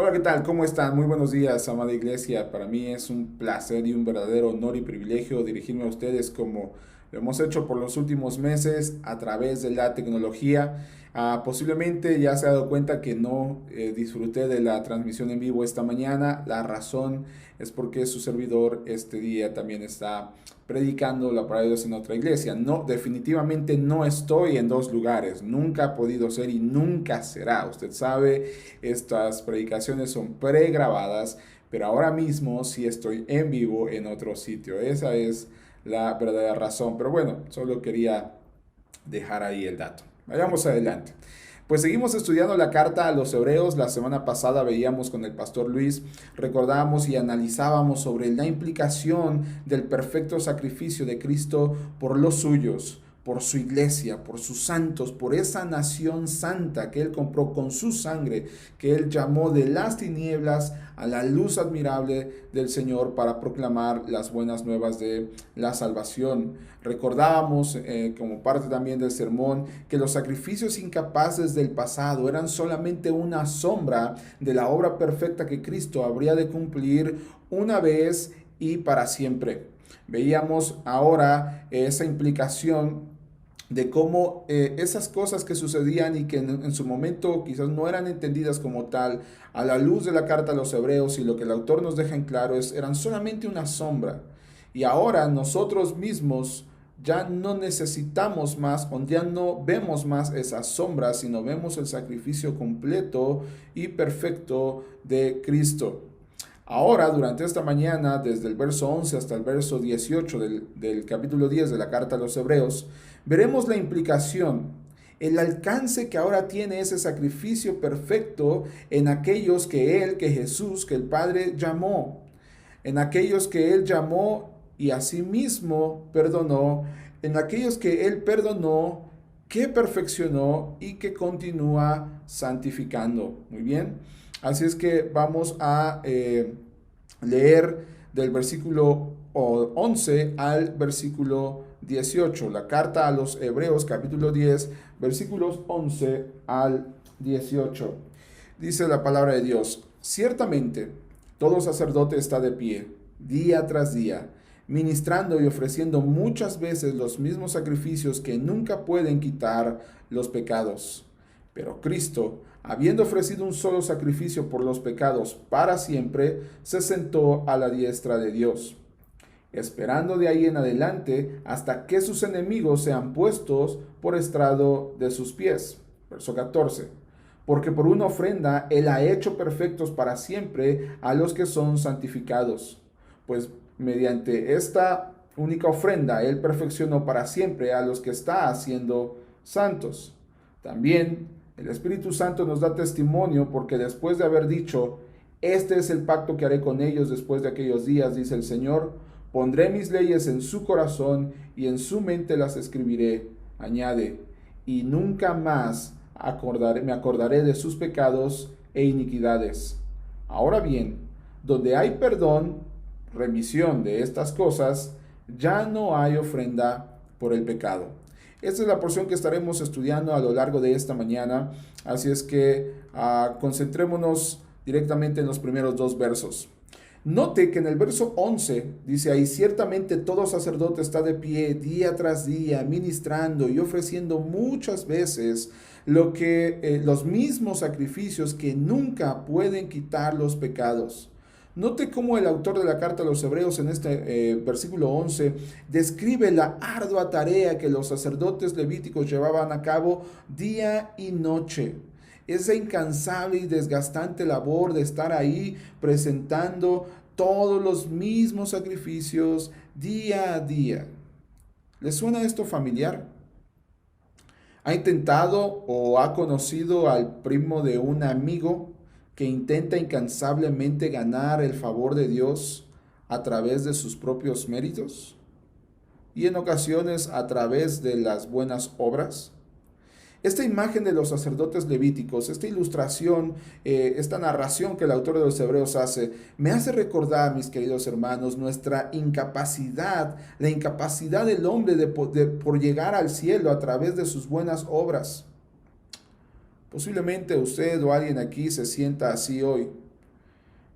Hola, ¿qué tal? ¿Cómo están? Muy buenos días, amada iglesia. Para mí es un placer y un verdadero honor y privilegio dirigirme a ustedes como lo hemos hecho por los últimos meses a través de la tecnología. Posiblemente ya se ha dado cuenta que no disfruté de la transmisión en vivo esta mañana. La razón es porque su servidor este día también está predicando la palabra de Dios en otra iglesia. No, definitivamente no estoy en dos lugares. Nunca ha podido ser y nunca será. Usted sabe, estas predicaciones son pregrabadas, pero ahora mismo sí estoy en vivo en otro sitio. Esa es la verdadera razón. Pero bueno, solo quería dejar ahí el dato. Vayamos adelante. Pues seguimos estudiando la carta a los hebreos. La semana pasada veíamos con el pastor Luis, recordábamos y analizábamos sobre la implicación del perfecto sacrificio de Cristo por los suyos, por su iglesia, por sus santos, por esa nación santa que Él compró con su sangre, que Él llamó de las tinieblas a la luz admirable del Señor para proclamar las buenas nuevas de la salvación. Recordábamos, como parte también del sermón, que los sacrificios incapaces del pasado eran solamente una sombra de la obra perfecta que Cristo habría de cumplir una vez y para siempre. Veíamos ahora esa implicación de cómo esas cosas que sucedían y que en su momento quizás no eran entendidas como tal, a la luz de la carta a los hebreos y lo que el autor nos deja en claro eran solamente una sombra. Y ahora nosotros mismos ya no necesitamos más, o ya no vemos más esas sombras, sino vemos el sacrificio completo y perfecto de Cristo. Ahora, durante esta mañana, desde el verso 11 hasta el verso 18 del capítulo 10 de la carta a los Hebreos, veremos la implicación, el alcance que ahora tiene ese sacrificio perfecto en aquellos que Jesús, que el Padre llamó, en aquellos que Él llamó y asimismo perdonó, en aquellos que Él perdonó, que perfeccionó y que continúa santificando. Muy bien. Así es que vamos a leer del versículo 11 al versículo 18. La carta a los Hebreos capítulo 10, versículos 11 al 18. Dice la palabra de Dios: ciertamente, todo sacerdote está de pie, día tras día, ministrando y ofreciendo muchas veces los mismos sacrificios que nunca pueden quitar los pecados. Pero Cristo, habiendo ofrecido un solo sacrificio por los pecados para siempre, se sentó a la diestra de Dios, esperando de ahí en adelante hasta que sus enemigos sean puestos por estrado de sus pies. Verso 14. Porque por una ofrenda Él ha hecho perfectos para siempre a los que son santificados. Pues mediante esta única ofrenda Él perfeccionó para siempre a los que está haciendo santos. También el Espíritu Santo nos da testimonio porque después de haber dicho: este es el pacto que haré con ellos después de aquellos días, dice el Señor, pondré mis leyes en su corazón y en su mente las escribiré. Añade: y nunca más me acordaré de sus pecados e iniquidades. Ahora bien, donde hay perdón, remisión de estas cosas, ya no hay ofrenda por el pecado. Esta es la porción que estaremos estudiando a lo largo de esta mañana, así es que concentrémonos directamente en los primeros dos versos. Note que en el verso 11 dice ahí: ciertamente todo sacerdote está de pie día tras día, ministrando y ofreciendo muchas veces los mismos sacrificios que nunca pueden quitar los pecados. Note cómo el autor de la carta a los Hebreos en este versículo 11 describe la ardua tarea que los sacerdotes levíticos llevaban a cabo día y noche. Esa incansable y desgastante labor de estar ahí presentando todos los mismos sacrificios día a día. ¿Les suena esto familiar? ¿Ha intentado o ha conocido al primo de un amigo que intenta incansablemente ganar el favor de Dios a través de sus propios méritos y en ocasiones a través de las buenas obras? Esta imagen de los sacerdotes levíticos, esta ilustración, esta narración que el autor de los Hebreos hace, me hace recordar, mis queridos hermanos, nuestra incapacidad, la incapacidad del hombre por llegar al cielo a través de sus buenas obras. Posiblemente usted o alguien aquí se sienta así hoy.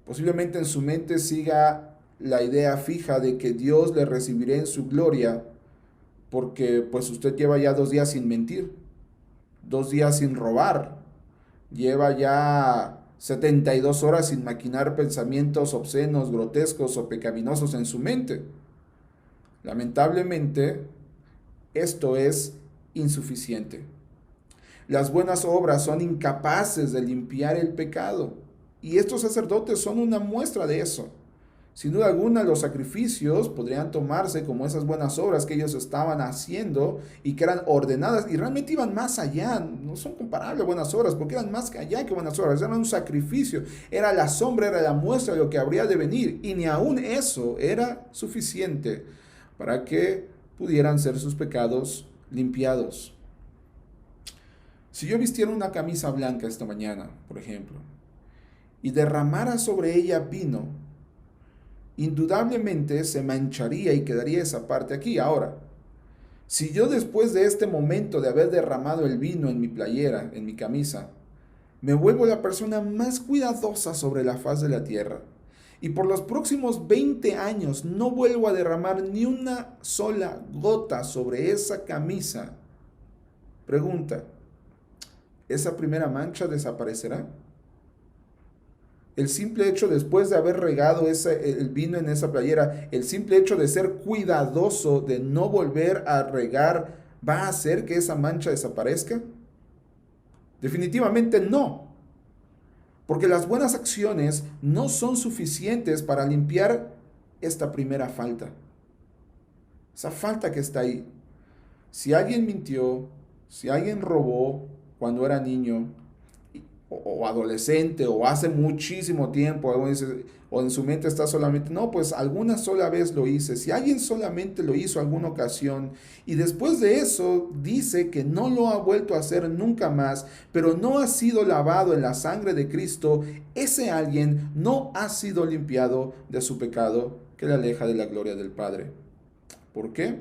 Posiblemente en su mente siga la idea fija de que Dios le recibirá en su gloria porque pues usted lleva ya 2 días sin mentir, 2 días sin robar, lleva ya 72 horas sin maquinar pensamientos obscenos, grotescos o pecaminosos en su mente. Lamentablemente, esto es insuficiente. Las buenas obras son incapaces de limpiar el pecado. Y estos sacerdotes son una muestra de eso. Sin duda alguna, los sacrificios podrían tomarse como esas buenas obras que ellos estaban haciendo y que eran ordenadas y realmente iban más allá. No son comparables a buenas obras porque eran más allá que buenas obras. Eran un sacrificio. Era la sombra, era la muestra de lo que habría de venir. Y ni aún eso era suficiente para que pudieran ser sus pecados limpiados. Si yo vistiera una camisa blanca esta mañana, por ejemplo, y derramara sobre ella vino, indudablemente se mancharía y quedaría esa parte aquí. Ahora, si yo después de este momento de haber derramado el vino en mi playera, en mi camisa, me vuelvo la persona más cuidadosa sobre la faz de la tierra, y por los próximos 20 años no vuelvo a derramar ni una sola gota sobre esa camisa, pregunta, ¿esa primera mancha desaparecerá? El simple hecho después de haber regado el vino en esa playera, el simple hecho de ser cuidadoso, de no volver a regar, ¿va a hacer que esa mancha desaparezca? Definitivamente no. Porque las buenas acciones no son suficientes para limpiar esta primera falta. Esa falta que está ahí. Si alguien mintió, si alguien robó cuando era niño, o adolescente, o hace muchísimo tiempo, o en su mente está solamente, no, pues alguna sola vez lo hice. Si alguien solamente lo hizo alguna ocasión y después de eso dice que no lo ha vuelto a hacer nunca más, pero no ha sido lavado en la sangre de Cristo, ese alguien no ha sido limpiado de su pecado que le aleja de la gloria del Padre. ¿Por qué?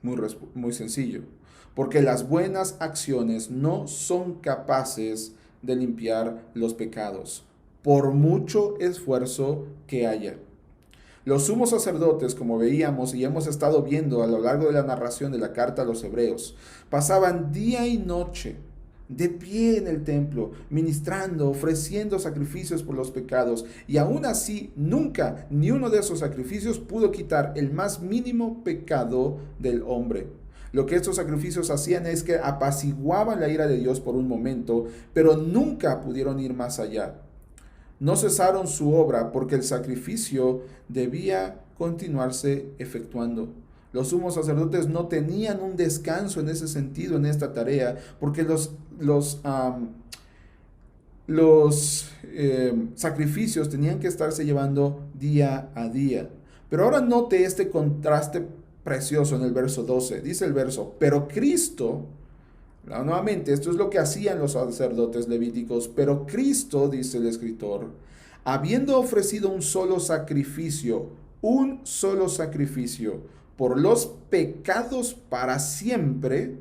Muy sencillo. Porque las buenas acciones no son capaces de limpiar los pecados, por mucho esfuerzo que haya. Los sumos sacerdotes, como veíamos y hemos estado viendo a lo largo de la narración de la carta a los Hebreos, pasaban día y noche de pie en el templo, ministrando, ofreciendo sacrificios por los pecados, y aún así nunca ni uno de esos sacrificios pudo quitar el más mínimo pecado del hombre. Lo que estos sacrificios hacían es que apaciguaban la ira de Dios por un momento, pero nunca pudieron ir más allá. No cesaron su obra porque el sacrificio debía continuarse efectuando. Los sumos sacerdotes no tenían un descanso en ese sentido, en esta tarea, porque los sacrificios tenían que estarse llevando día a día. Pero ahora note este contraste precioso en el verso 12. Dice el verso, pero Cristo, nuevamente, esto es lo que hacían los sacerdotes levíticos, pero Cristo, dice el escritor, habiendo ofrecido un solo sacrificio por los pecados para siempre,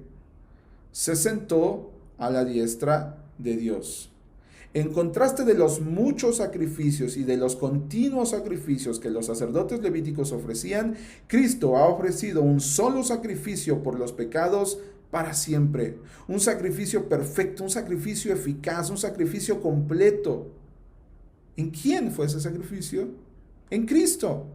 se sentó a la diestra de Dios. En contraste de los muchos sacrificios y de los continuos sacrificios que los sacerdotes levíticos ofrecían, Cristo ha ofrecido un solo sacrificio por los pecados para siempre. Un sacrificio perfecto, un sacrificio eficaz, un sacrificio completo. ¿En quién fue ese sacrificio? En Cristo.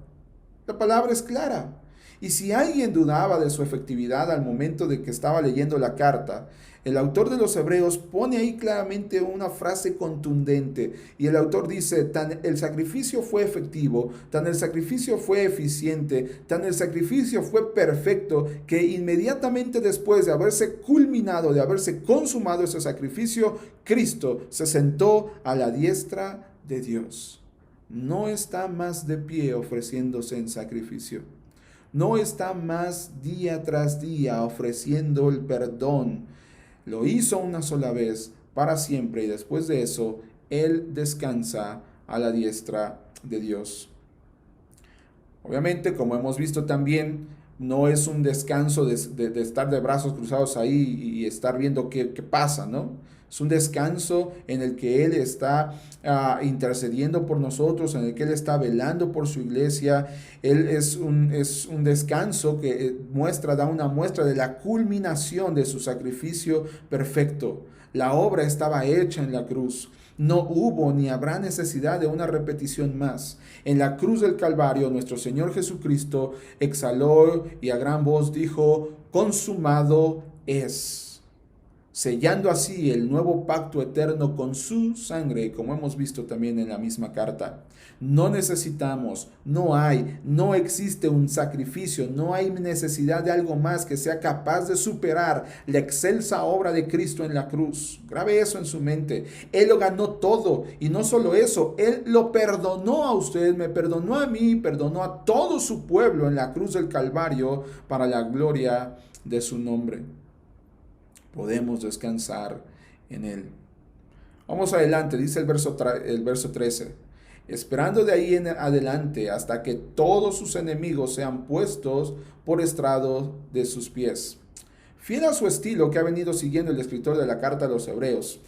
La palabra es clara. Y si alguien dudaba de su efectividad al momento de que estaba leyendo la carta, el autor de los Hebreos pone ahí claramente una frase contundente. Y el autor dice, tan el sacrificio fue efectivo, tan el sacrificio fue eficiente, tan el sacrificio fue perfecto, que inmediatamente después de haberse culminado, de haberse consumado ese sacrificio, Cristo se sentó a la diestra de Dios. No está más de pie ofreciéndose en sacrificio. No está más día tras día ofreciendo el perdón. Lo hizo una sola vez para siempre y después de eso, Él descansa a la diestra de Dios. Obviamente, como hemos visto también, no es un descanso de estar de brazos cruzados ahí y estar viendo qué pasa, ¿no? Es un descanso en el que Él está intercediendo por nosotros, en el que Él está velando por su iglesia. Él es un descanso que da una muestra de la culminación de su sacrificio perfecto. La obra estaba hecha en la cruz. No hubo ni habrá necesidad de una repetición más. En la cruz del Calvario, nuestro Señor Jesucristo exhaló y a gran voz dijo: consumado es, sellando así el nuevo pacto eterno con su sangre, como hemos visto también en la misma carta. No necesitamos, no existe un sacrificio, no hay necesidad de algo más que sea capaz de superar la excelsa obra de Cristo en la cruz. Grabe eso en su mente. Él lo ganó todo, y no solo eso, Él lo perdonó a usted, me perdonó a mí, perdonó a todo su pueblo en la cruz del Calvario para la gloria de su nombre. Podemos descansar en Él. Vamos adelante, dice el verso 13. Esperando de ahí en adelante hasta que todos sus enemigos sean puestos por estrado de sus pies. Fiel a su estilo que ha venido siguiendo el escritor de la carta a los Hebreos,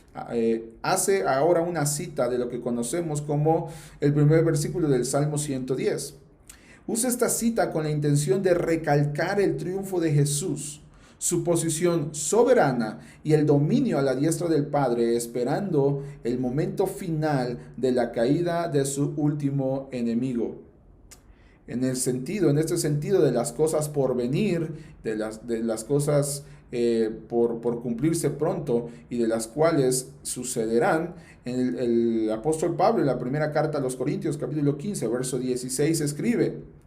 hace ahora una cita de lo que conocemos como el primer versículo del Salmo 110. Usa esta cita con la intención de recalcar el triunfo de Jesús, su posición soberana y el dominio a la diestra del Padre, esperando el momento final de la caída de su último enemigo. En este sentido de las cosas por venir, de las cosas por cumplirse pronto y de las cuales sucederán, el apóstol Pablo en la primera carta a los Corintios, capítulo 15, verso 16, escribe: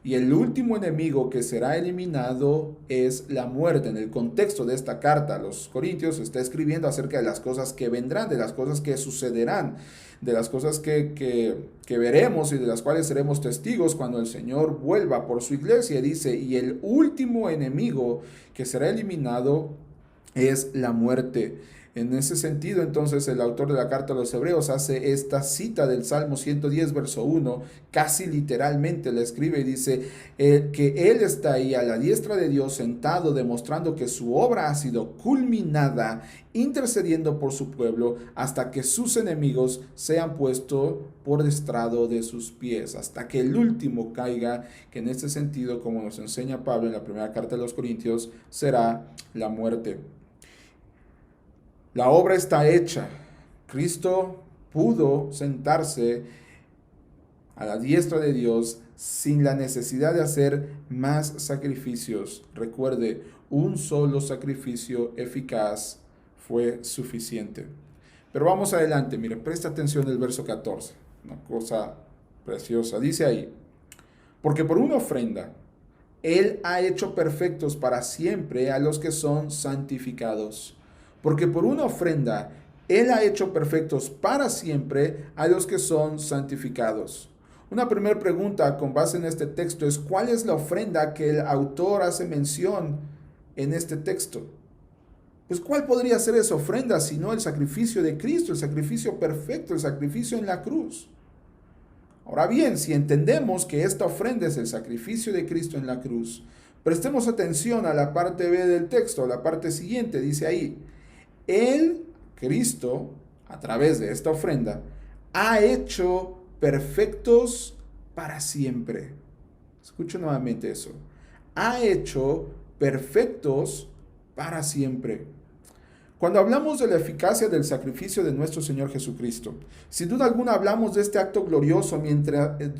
y el último enemigo que será eliminado es la muerte. En el contexto de esta carta a los Corintios está escribiendo acerca de las cosas que vendrán, de las cosas que sucederán, de las cosas que veremos y de las cuales seremos testigos cuando el Señor vuelva por su iglesia. Dice, y el último enemigo que será eliminado es la muerte. En ese sentido, entonces, el autor de la carta a los Hebreos hace esta cita del Salmo 110, verso 1, casi literalmente la escribe y dice que Él está ahí a la diestra de Dios sentado, demostrando que su obra ha sido culminada, intercediendo por su pueblo hasta que sus enemigos sean puestos por estrado de sus pies, hasta que el último caiga, que en este sentido, como nos enseña Pablo en la primera carta de los Corintios, será la muerte. La obra está hecha. Cristo pudo sentarse a la diestra de Dios sin la necesidad de hacer más sacrificios. Recuerde, un solo sacrificio eficaz fue suficiente. Pero vamos adelante, mire, presta atención al verso 14, una cosa preciosa. Dice ahí, porque por una ofrenda Él ha hecho perfectos para siempre a los que son santificados. Porque por una ofrenda Él ha hecho perfectos para siempre a los que son santificados. Una primera pregunta con base en este texto es: ¿cuál es la ofrenda que el autor hace mención en este texto? Pues ¿cuál podría ser esa ofrenda sino el sacrificio de Cristo, el sacrificio perfecto, el sacrificio en la cruz? Ahora bien, si entendemos que esta ofrenda es el sacrificio de Cristo en la cruz, prestemos atención a la parte B del texto, la parte siguiente, dice ahí: Él, Cristo, a través de esta ofrenda, ha hecho perfectos para siempre. Escucho nuevamente eso. Ha hecho perfectos para siempre. Cuando hablamos de la eficacia del sacrificio de nuestro Señor Jesucristo, sin duda alguna hablamos de este acto glorioso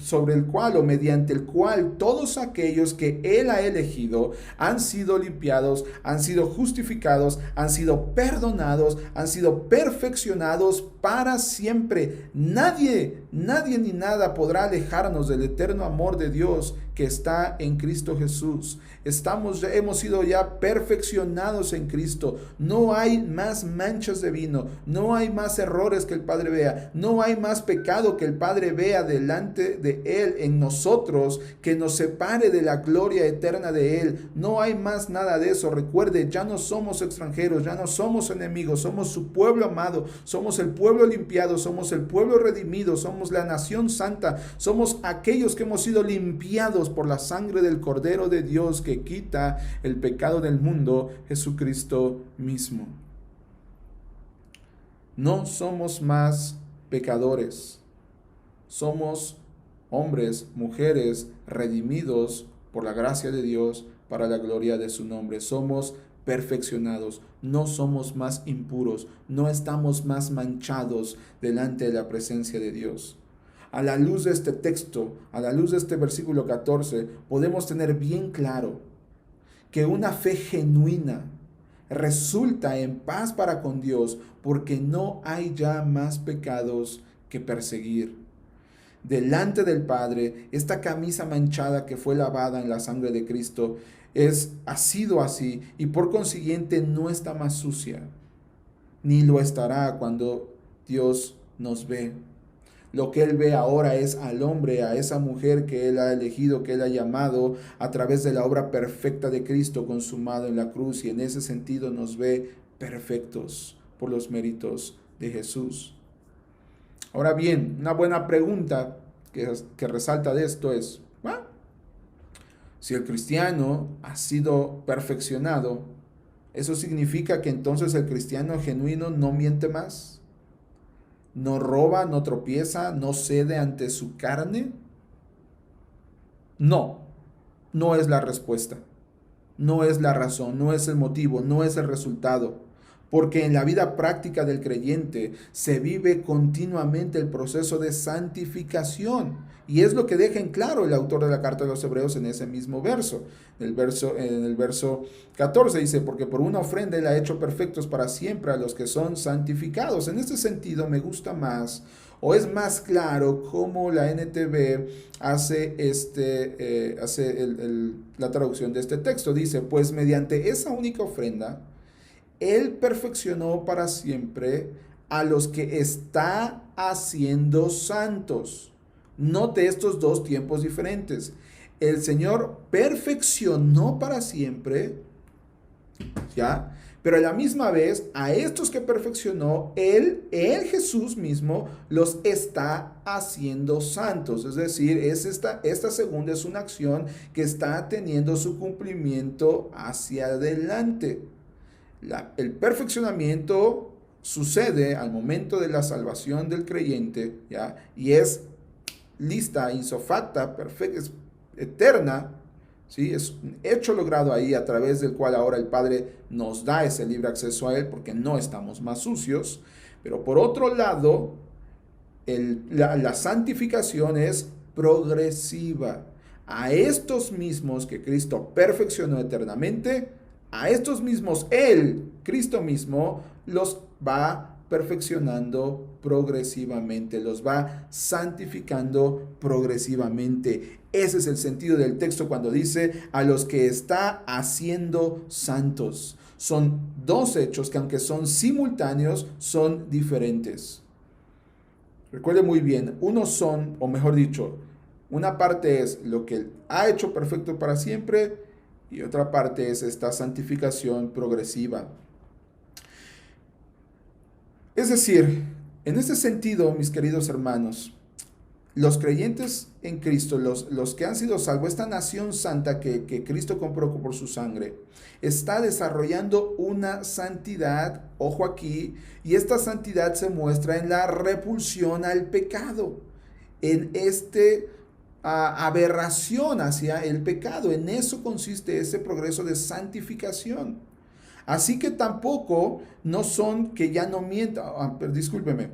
sobre el cual o mediante el cual todos aquellos que Él ha elegido han sido limpiados, han sido justificados, han sido perdonados, han sido perfeccionados para siempre. Nadie ni nada podrá alejarnos del eterno amor de Dios que está en Cristo Jesús. Hemos sido ya perfeccionados en Cristo. No hay más manchas de vino, no hay más errores que el Padre vea, no hay más pecado que el Padre vea delante de Él en nosotros que nos separe de la gloria eterna de Él. No hay más nada de eso. Recuerde, ya no somos extranjeros, ya no somos enemigos, somos su pueblo amado, somos el pueblo limpiado, somos el pueblo redimido, somos la nación santa, somos aquellos que hemos sido limpiados por la sangre del Cordero de Dios que quita el pecado del mundo, Jesucristo mismo. No somos más pecadores. Somos hombres, mujeres, redimidos por la gracia de Dios para la gloria de su nombre. Somos perfeccionados, no somos más impuros, no estamos más manchados delante de la presencia de Dios. A la luz de este texto, a la luz de este versículo 14, podemos tener bien claro que una fe genuina resulta en paz para con Dios porque no hay ya más pecados que perseguir. Delante del Padre, esta camisa manchada que fue lavada en la sangre de Cristo ha sido así y por consiguiente no está más sucia, ni lo estará cuando Dios nos ve. Lo que Él ve ahora es al hombre, a esa mujer que Él ha elegido, que Él ha llamado a través de la obra perfecta de Cristo consumado en la cruz, y en ese sentido nos ve perfectos por los méritos de Jesús. Ahora bien, una buena pregunta que resalta de esto es, si el cristiano ha sido perfeccionado, ¿eso significa que entonces el cristiano genuino no miente más? ¿No roba, no tropieza, no cede ante su carne? No, no es la respuesta, no es la razón, no es el motivo, no es el resultado. Porque en la vida práctica del creyente se vive continuamente el proceso de santificación. Y es lo que deja en claro el autor de la carta de los Hebreos en ese mismo verso. En el verso 14 dice, porque por una ofrenda Él ha hecho perfectos para siempre a los que son santificados. En este sentido me gusta más, o es más claro cómo la NTV hace, la traducción de este texto. Dice, pues mediante esa única ofrenda, Él perfeccionó para siempre a los que está haciendo santos. Note estos dos tiempos diferentes. El Señor perfeccionó para siempre, ¿ya? Pero a la misma vez, a estos que perfeccionó, Él Jesús mismo, los está haciendo santos. Es decir, esta segunda es una acción que está teniendo su cumplimiento hacia adelante. El perfeccionamiento sucede al momento de la salvación del creyente, ¿ya? Y es lista, isofacta, perfecta, es eterna, ¿sí? Es un hecho logrado ahí a través del cual ahora el Padre nos da ese libre acceso a Él porque no estamos más sucios. Pero por otro lado, la santificación es progresiva. A estos mismos que Cristo perfeccionó eternamente, a estos mismos Él, Cristo mismo, los va perfeccionando progresivamente, los va santificando progresivamente. Ese es el sentido del texto cuando dice a los que está haciendo santos. Son dos hechos que aunque son simultáneos, son diferentes. Recuerde muy bien, unos son, o mejor dicho, una parte es lo que Él ha hecho perfecto para siempre, y otra parte es esta santificación progresiva. Es decir, en este sentido, mis queridos hermanos, los creyentes en Cristo, los que han sido salvos, esta nación santa que Cristo compró por su sangre, está desarrollando una santidad, ojo aquí, y esta santidad se muestra en la repulsión al pecado, en aberración hacia el pecado. En eso consiste ese progreso de santificación. Así que tampoco no son que ya no mientan, discúlpeme,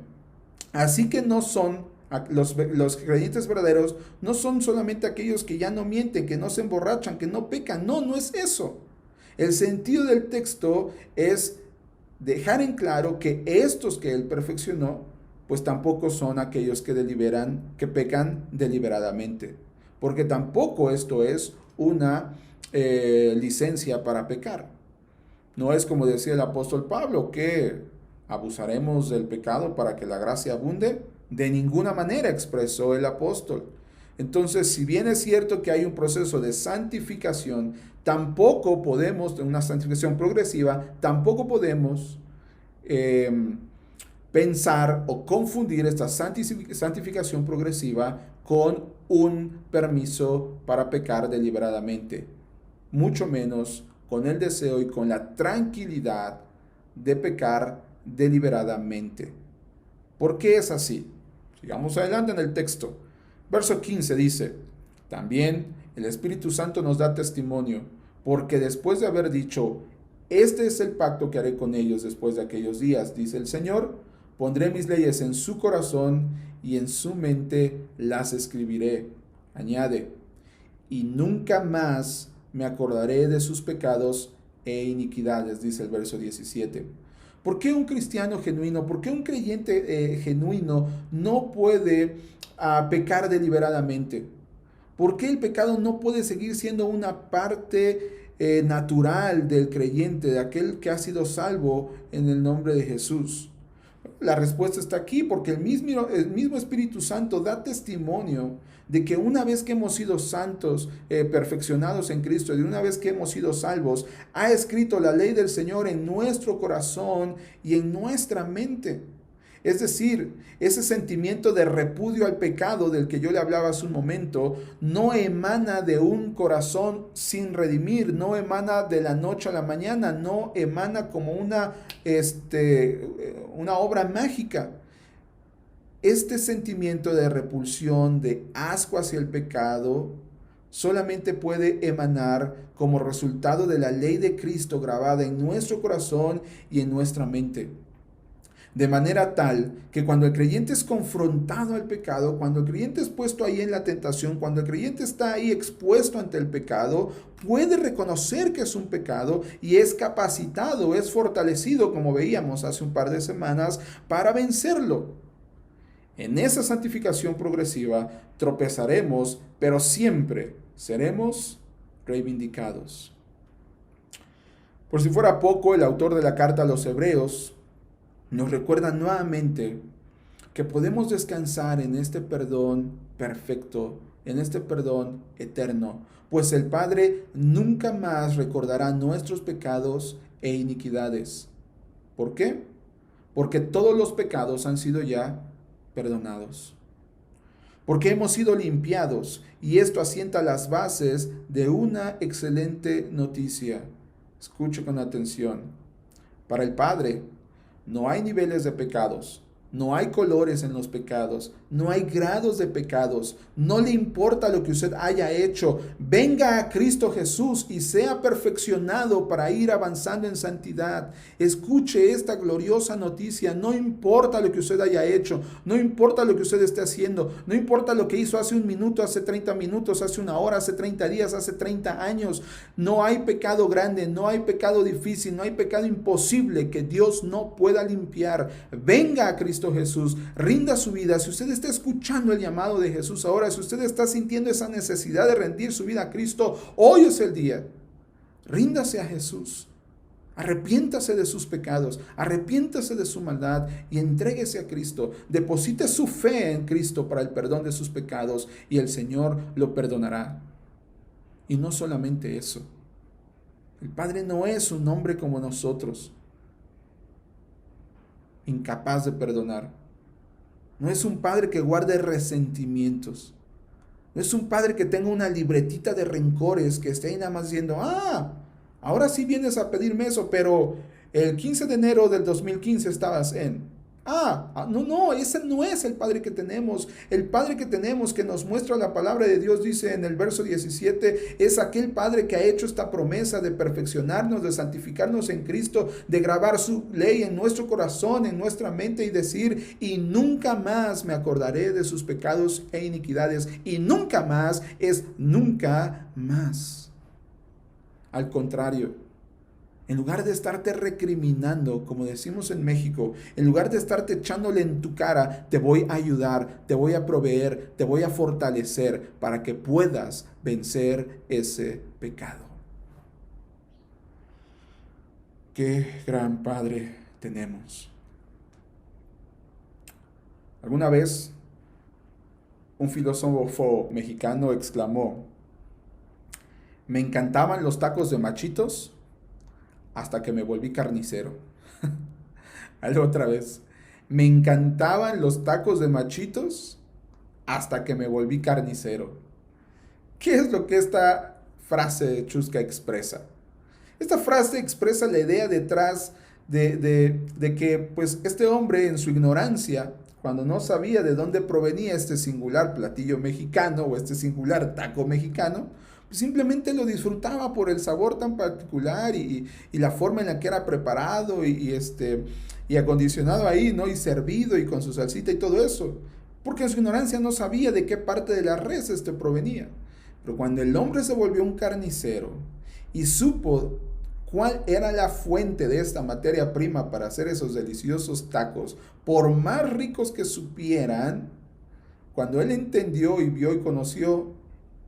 así que no son los creyentes verdaderos, no son solamente aquellos que ya no mienten, que no se emborrachan, que no pecan. No, no es eso. El sentido del texto es dejar en claro que estos que Él perfeccionó, pues tampoco son aquellos que pecan deliberadamente. Porque tampoco esto es una licencia para pecar. No es como decía el apóstol Pablo, que abusaremos del pecado para que la gracia abunde. De ninguna manera expresó el apóstol. Entonces, si bien es cierto que hay un proceso de santificación, tampoco podemos, una santificación progresiva, tampoco podemos pensar o confundir esta santificación progresiva con un permiso para pecar deliberadamente, mucho menos con el deseo y con la tranquilidad de pecar deliberadamente. ¿Por qué es así? Sigamos adelante en el texto. Verso 15 dice, también el Espíritu Santo nos da testimonio, porque después de haber dicho, este es el pacto que haré con ellos después de aquellos días, dice el Señor, pondré mis leyes en su corazón y en su mente las escribiré. Añade, y nunca más me acordaré de sus pecados e iniquidades, dice el verso 17. ¿Por qué un cristiano genuino, por qué un creyente genuino no puede pecar deliberadamente? ¿Por qué el pecado no puede seguir siendo una parte natural del creyente, de aquel que ha sido salvo en el nombre de Jesús? La respuesta está aquí porque el mismo Espíritu Santo da testimonio de que una vez que hemos sido santos, perfeccionados en Cristo, y una vez que hemos sido salvos, ha escrito la ley del Señor en nuestro corazón y en nuestra mente. Es decir, ese sentimiento de repudio al pecado del que yo le hablaba hace un momento, no emana de un corazón sin redimir, no emana de la noche a la mañana, no emana como una obra mágica. Este sentimiento de repulsión, de asco hacia el pecado, solamente puede emanar como resultado de la ley de Cristo grabada en nuestro corazón y en nuestra mente. De manera tal que cuando el creyente es confrontado al pecado, cuando el creyente es puesto ahí en la tentación, cuando el creyente está ahí expuesto ante el pecado, puede reconocer que es un pecado y es capacitado, es fortalecido, como veíamos hace un par de semanas, para vencerlo. En esa santificación progresiva tropezaremos, pero siempre seremos reivindicados. Por si fuera poco, el autor de la carta a los Hebreos nos recuerda nuevamente que podemos descansar en este perdón perfecto, en este perdón eterno, pues el Padre nunca más recordará nuestros pecados e iniquidades. ¿Por qué? Porque todos los pecados han sido ya perdonados. Porque hemos sido limpiados y esto asienta las bases de una excelente noticia. Escuche con atención. Para el Padre, no hay niveles de pecados, no hay colores en los pecados, no hay grados de pecados, no le importa lo que usted haya hecho. Venga a Cristo Jesús y sea perfeccionado para ir avanzando en santidad. Escuche esta gloriosa noticia, no importa lo que usted haya hecho, no importa lo que usted esté haciendo, no importa lo que hizo hace un minuto, hace 30 minutos, hace una hora, hace 30 días, hace 30 años. No hay pecado grande, no hay pecado difícil, no hay pecado imposible que Dios no pueda limpiar. Venga a Cristo Jesús, rinda su vida. Si usted está escuchando el llamado de Jesús ahora, si usted está sintiendo esa necesidad de rendir su vida a Cristo, hoy es el día. Ríndase a Jesús. Arrepiéntase de sus pecados, arrepiéntase de su maldad y entréguese a Cristo. Deposite su fe en Cristo para el perdón de sus pecados y el Señor lo perdonará. Y no solamente eso. El Padre no es un hombre como nosotros, incapaz de perdonar. No es un Padre que guarde resentimientos. No es un Padre que tenga una libretita de rencores que esté ahí nada más diciendo, ahora sí vienes a pedirme eso, pero el 15 de enero del 2015 estabas en... No, ese no es el Padre que tenemos. El Padre que tenemos, que nos muestra la palabra de Dios, dice en el verso 17, es aquel Padre que ha hecho esta promesa de perfeccionarnos, de santificarnos en Cristo, de grabar su ley en nuestro corazón, en nuestra mente y decir, y nunca más me acordaré de sus pecados e iniquidades. Y nunca más es nunca más. Al contrario, en lugar de estarte recriminando, como decimos en México, en lugar de estarte echándole en tu cara, te voy a ayudar, te voy a proveer, te voy a fortalecer para que puedas vencer ese pecado. Qué gran Padre tenemos. Alguna vez un filósofo mexicano exclamó, me encantaban los tacos de machitos hasta que me volví carnicero. Otra vez. Me encantaban los tacos de machitos hasta que me volví carnicero. ¿Qué es lo que esta frase chusca expresa? Esta frase expresa la idea detrás de que pues este hombre en su ignorancia, cuando no sabía de dónde provenía este singular platillo mexicano o este singular taco mexicano, pues simplemente lo disfrutaba por el sabor tan particular y la forma en la que era preparado y acondicionado ahí, ¿no? Y servido y con su salsita y todo eso. Porque en su ignorancia no sabía de qué parte de la res provenía. Pero cuando el hombre se volvió un carnicero y supo cuál era la fuente de esta materia prima para hacer esos deliciosos tacos, por más ricos que supieran, cuando él entendió y vio y conoció,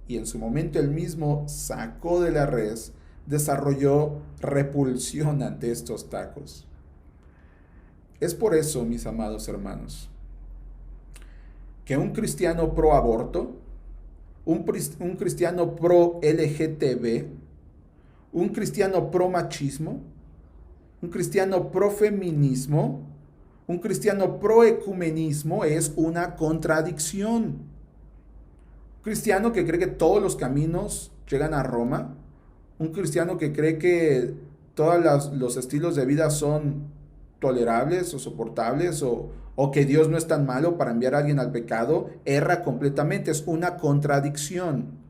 y en su momento él mismo sacó de la res, desarrolló repulsión ante estos tacos. Es por eso, mis amados hermanos, que un cristiano pro aborto, un cristiano pro LGTB, un cristiano pro machismo, un cristiano pro feminismo, un cristiano pro ecumenismo es una contradicción. Un cristiano que cree que todos los caminos llegan a Roma, un cristiano que cree que todos los estilos de vida son tolerables o soportables o que Dios no es tan malo para enviar a alguien al pecado, erra completamente, es una contradicción.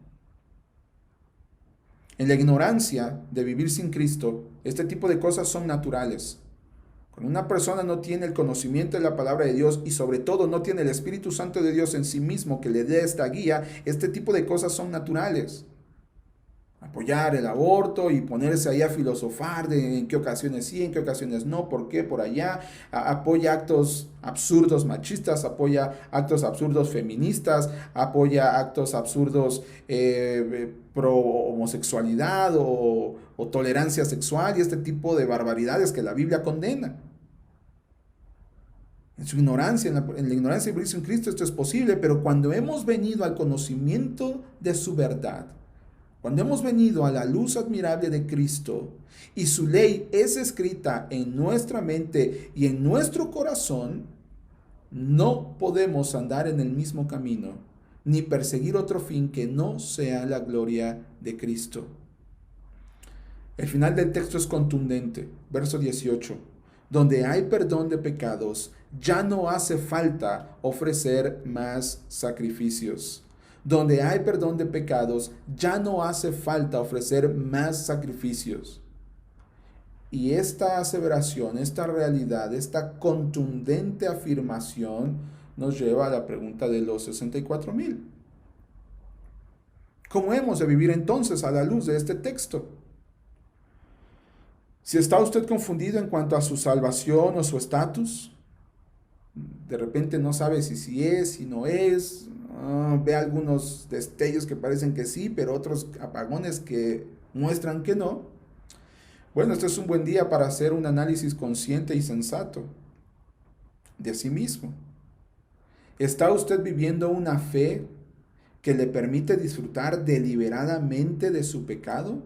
En la ignorancia de vivir sin Cristo, este tipo de cosas son naturales. Cuando una persona no tiene el conocimiento de la palabra de Dios y sobre todo no tiene el Espíritu Santo de Dios en sí mismo que le dé esta guía, este tipo de cosas son naturales. Apoyar el aborto y ponerse ahí a filosofar de en qué ocasiones sí, en qué ocasiones no, por qué, por allá. Apoya actos absurdos machistas, apoya actos absurdos feministas, apoya actos absurdos pro homosexualidad o tolerancia sexual y este tipo de barbaridades que la Biblia condena. En su ignorancia, en la ignorancia de vivir en Cristo esto es posible, pero cuando hemos venido al conocimiento de su verdad, cuando hemos venido a la luz admirable de Cristo y su ley es escrita en nuestra mente y en nuestro corazón, no podemos andar en el mismo camino ni perseguir otro fin que no sea la gloria de Cristo. El final del texto es contundente, verso 18. Donde hay perdón de pecados, ya no hace falta ofrecer más sacrificios. Donde hay perdón de pecados, ya no hace falta ofrecer más sacrificios. Y esta aseveración, esta realidad, esta contundente afirmación nos lleva a la pregunta de los 64,000. ¿Cómo hemos de vivir entonces a la luz de este texto? Si está usted confundido en cuanto a su salvación o su estatus, de repente no sabe si es, si no es, ve algunos destellos que parecen que sí, pero otros apagones que muestran que no. Bueno, este es un buen día para hacer un análisis consciente y sensato de sí mismo. ¿Está usted viviendo una fe que le permite disfrutar deliberadamente de su pecado?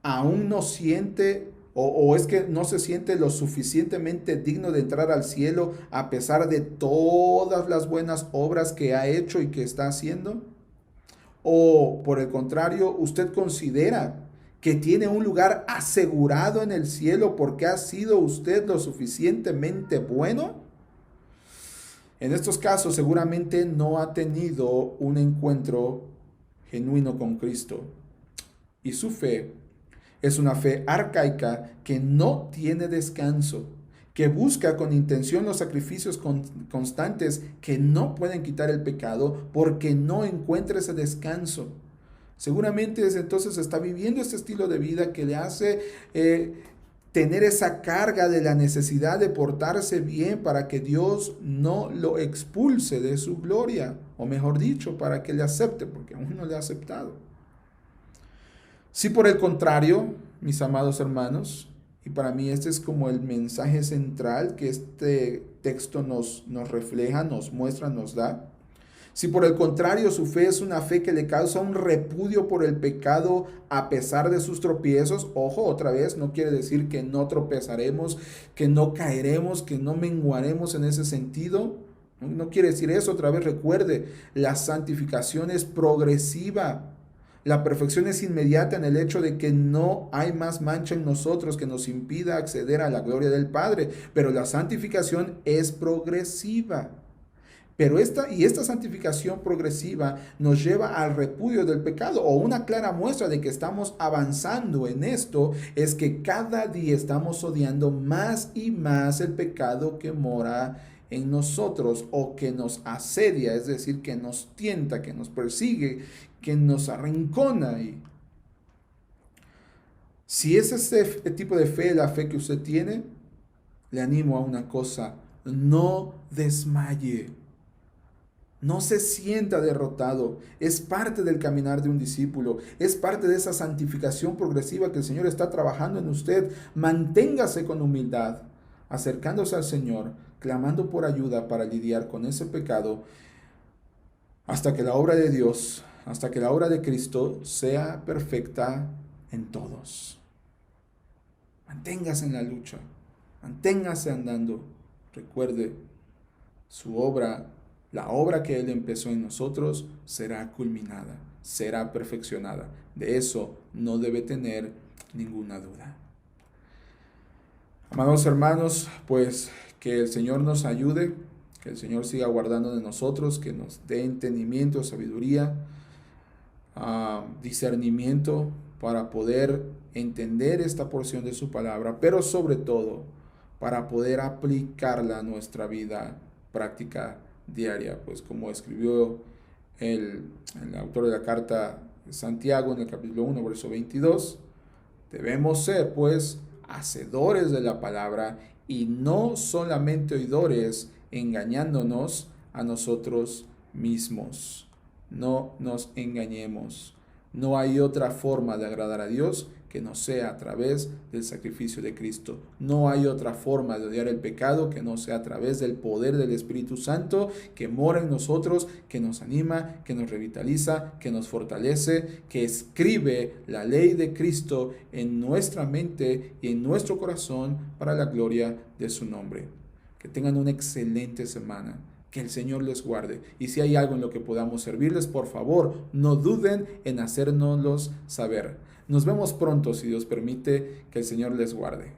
¿Aún no siente o es que no se siente lo suficientemente digno de entrar al cielo a pesar de todas las buenas obras que ha hecho y que está haciendo? ¿O por el contrario, usted considera que tiene un lugar asegurado en el cielo porque ha sido usted lo suficientemente bueno? En estos casos seguramente no ha tenido un encuentro genuino con Cristo y su fe es una fe arcaica que no tiene descanso, que busca con intención los sacrificios constantes que no pueden quitar el pecado porque no encuentra ese descanso. Seguramente entonces está viviendo este estilo de vida que le hace tener esa carga de la necesidad de portarse bien para que Dios no lo expulse de su gloria, o mejor dicho, para que le acepte, porque aún no le ha aceptado. Si por el contrario, mis amados hermanos, y para mí este es como el mensaje central que este texto nos refleja, nos muestra, nos da. Si por el contrario su fe es una fe que le causa un repudio por el pecado a pesar de sus tropiezos, ojo, otra vez, no quiere decir que no tropezaremos, que no caeremos, que no menguaremos en ese sentido. No quiere decir eso, otra vez recuerde, la santificación es progresiva. La perfección es inmediata en el hecho de que no hay más mancha en nosotros que nos impida acceder a la gloria del Padre, pero la santificación es progresiva. Pero esta santificación progresiva nos lleva al repudio del pecado, o una clara muestra de que estamos avanzando en esto es que cada día estamos odiando más y más el pecado que mora en nosotros o que nos asedia, es decir, que nos tienta, que nos persigue, que nos arrincona. Y si es ese tipo de fe, la fe que usted tiene, le animo a una cosa: no desmaye. No se sienta derrotado. Es parte del caminar de un discípulo. Es parte de esa santificación progresiva que el Señor está trabajando en usted. Manténgase con humildad, acercándose al Señor, clamando por ayuda para lidiar con ese pecado, hasta que la obra de Dios, hasta que la obra de Cristo sea perfecta en todos. Manténgase en la lucha. Manténgase andando. Recuerde, su obra, la obra que Él empezó en nosotros, será culminada, será perfeccionada. De eso no debe tener ninguna duda. Amados hermanos, pues que el Señor nos ayude, que el Señor siga guardando de nosotros, que nos dé entendimiento, sabiduría, discernimiento para poder entender esta porción de su palabra, pero sobre todo para poder aplicarla a nuestra vida práctica diaria, pues como escribió el autor de la carta de Santiago en el capítulo 1, verso 22, debemos ser pues hacedores de la palabra y no solamente oidores, engañándonos a nosotros mismos. No nos engañemos. No hay otra forma de agradar a Dios que no sea a través del sacrificio de Cristo. No hay otra forma de odiar el pecado que no sea a través del poder del Espíritu Santo que mora en nosotros, que nos anima, que nos revitaliza, que nos fortalece, que escribe la ley de Cristo en nuestra mente y en nuestro corazón para la gloria de su nombre. Que tengan una excelente semana. Que el Señor les guarde. Y si hay algo en lo que podamos servirles, por favor, no duden en hacérnoslos saber. Nos vemos pronto, si Dios permite. Que el Señor les guarde.